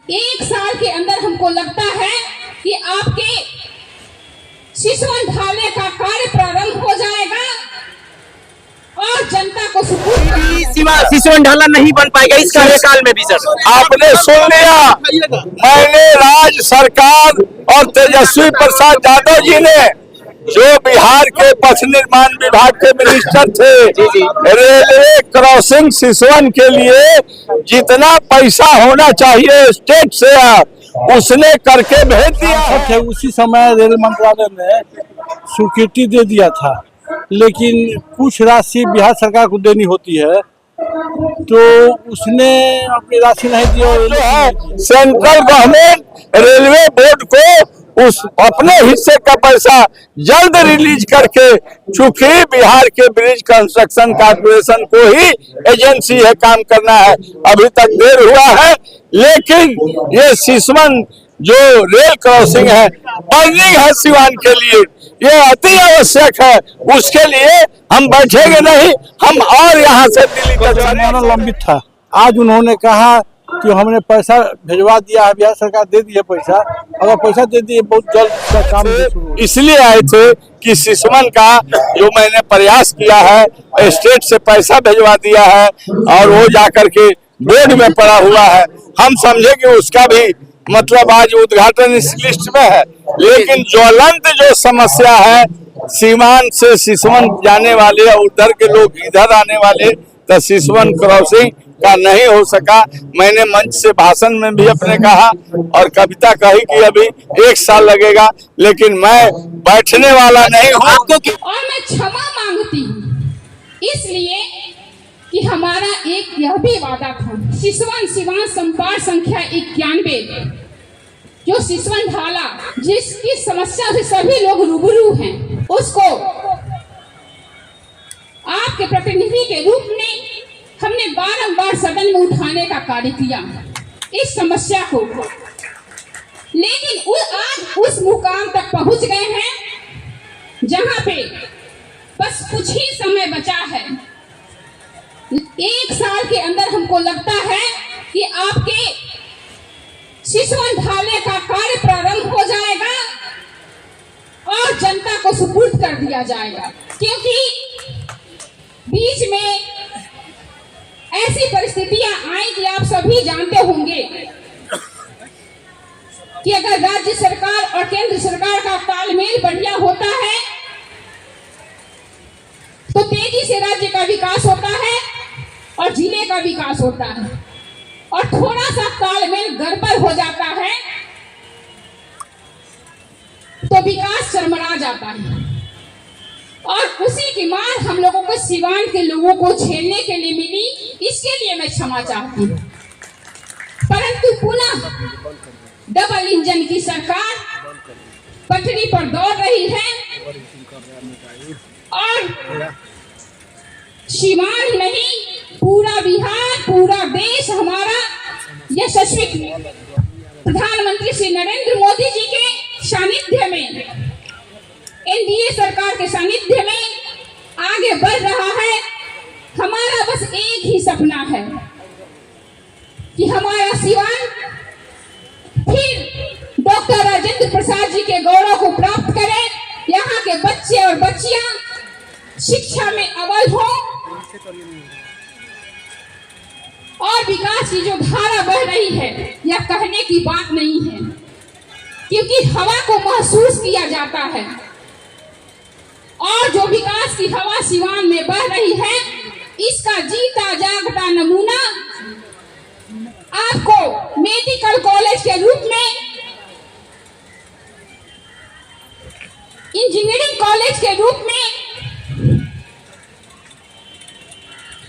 एक साल के अंदर हमको लगता है कि आपके सिसवन ढाले का कार्य प्रारंभ हो जाएगा और जनता को सिसवन ढाला नहीं बन पाएगा इस कार्यकाल में भी। सर आपने सुन लिया, मैंने राज्य सरकार और तेजस्वी प्रसाद यादव जी ने जो बिहार के पथ निर्माण विभाग के मिनिस्टर थे, रेलवे क्रॉसिंग सिसवन के लिए जितना पैसा होना चाहिए स्टेट से उसने करके भेज दिया। उसी समय रेल मंत्रालय ने स्वीकृति दे दिया था, लेकिन कुछ राशि बिहार सरकार को देनी होती है तो उसने अपनी राशि नहीं दी। सेंट्रल गवर्नमेंट रेलवे बोर्ड को उस अपने हिस्से का पैसा जल्द रिलीज करके, चूंकि बिहार के ब्रिज कंस्ट्रक्शन कॉर्पोरेशन को ही एजेंसी है काम करना है, अभी तक देर हुआ है। लेकिन ये सिसवन जो रेल क्रॉसिंग है, बर्निंग है सिवान के लिए, ये अति आवश्यक है। उसके लिए हम बैठेंगे नहीं, हम और यहाँ से दिल्ली तक लंबित था। आज उन्होंने कहा कि हमने पैसा भिजवा दिया है, बिहार सरकार दे दी है पैसा, अगर पैसा दे दिए बहुत जल्द का काम। इसलिए आए थे कि सिसवन का जो मैंने प्रयास किया है, स्टेट से पैसा भिजवा दिया है और वो जाकर के बोर्ड में पड़ा हुआ है। हम समझे कि उसका भी मतलब आज उद्घाटन इस लिस्ट में है, लेकिन ज्वलंत जो समस्या है सीमान से सिसवन जाने वाले और उधर के लोग इधर आने वाले, तो सिसवन क्रॉसिंग का नहीं हो सका। मैंने मंच से भाषण में भी अपने कहा और कविता कही कि अभी 1 साल लगेगा, लेकिन मैं बैठने वाला नहीं हूँ। और मैं क्षमा मांगती हूँ इसलिए कि हमारा एक यह भी वादा था, सिसवन सिवान संपाद संख्या 91, जो सिसवन ढाला जिसकी समस्या से सभी लोग रूबरू हैं, उसको आपके प्रतिनिधि के रूप में हमने बारंबार सदन में उठाने का कार्य किया इस समस्या को, लेकिन आज उस मुकाम तक पहुंच गए हैं जहां पे बस कुछ ही समय बचा है। 1 साल के अंदर हमको लगता है कि आपके सिसवन ढाले का कार्य प्रारंभ हो जाएगा और जनता को सुपुर्द कर दिया जाएगा, क्योंकि बीच में ऐसी परिस्थितियां आई कि आप सभी जानते होंगे कि अगर राज्य सरकार और केंद्र सरकार का तालमेल बढ़िया होता है तो तेजी से राज्य का विकास होता है और जिले का विकास होता है, और थोड़ा सा तालमेल गड़बड़ हो जाता है तो विकास चरमरा जाता है। और उसी की मार हम लोगों को सिवान के लोगों को झेलने के लिए मिली, इसके लिए मैं क्षमा चाहती हूँ। परंतु पुनः डबल इंजन की सरकार पटरी पर दौड़ रही है और सिवान ही नहीं, पूरा बिहार, पूरा देश हमारा यशस्वी प्रधानमंत्री श्री नरेंद्र मोदी जी के सानिध्य में, एनडीए सरकार के सानिध्य में आगे बढ़ रहा है। हमारा बस एक ही सपना है कि हमारा सिवान फिर डॉक्टर राजेंद्र प्रसाद जी के गौरव को प्राप्त करे, यहाँ के बच्चे और बच्चियां शिक्षा में अव्वल हों और विकास की जो धारा बह रही है यह कहने की बात नहीं है, क्योंकि हवा को महसूस किया जाता है। और जो विकास की हवा सिवान में बह रही है, इसका जीता जागता नमूना आपको मेडिकल कॉलेज के रूप में, इंजीनियरिंग कॉलेज के रूप में,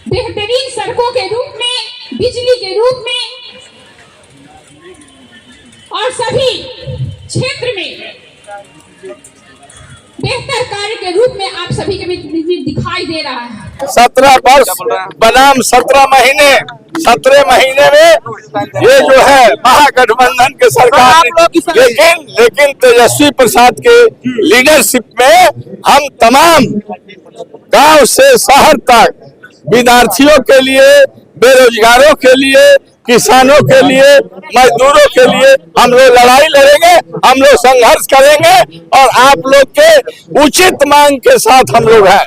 बेहतरीन सड़कों के रूप में, बिजली के रूप में और सभी क्षेत्र में बेहतर कार्य के रूप में आप सभी के बीच दिखाई दे रहा है। 17 वर्ष बनाम 17 महीने, 17 महीने में ये जो है महागठबंधन के सरकार, लेकिन तेजस्वी प्रसाद के लीडरशिप में हम तमाम गांव से शहर तक विद्यार्थियों के लिए, बेरोजगारों के लिए, किसानों के लिए, मजदूरों के लिए हम लोग लड़ाई लड़ेंगे, हम लोग संघर्ष करेंगे और आप लोग के उचित मांग के साथ हम लोग हैं।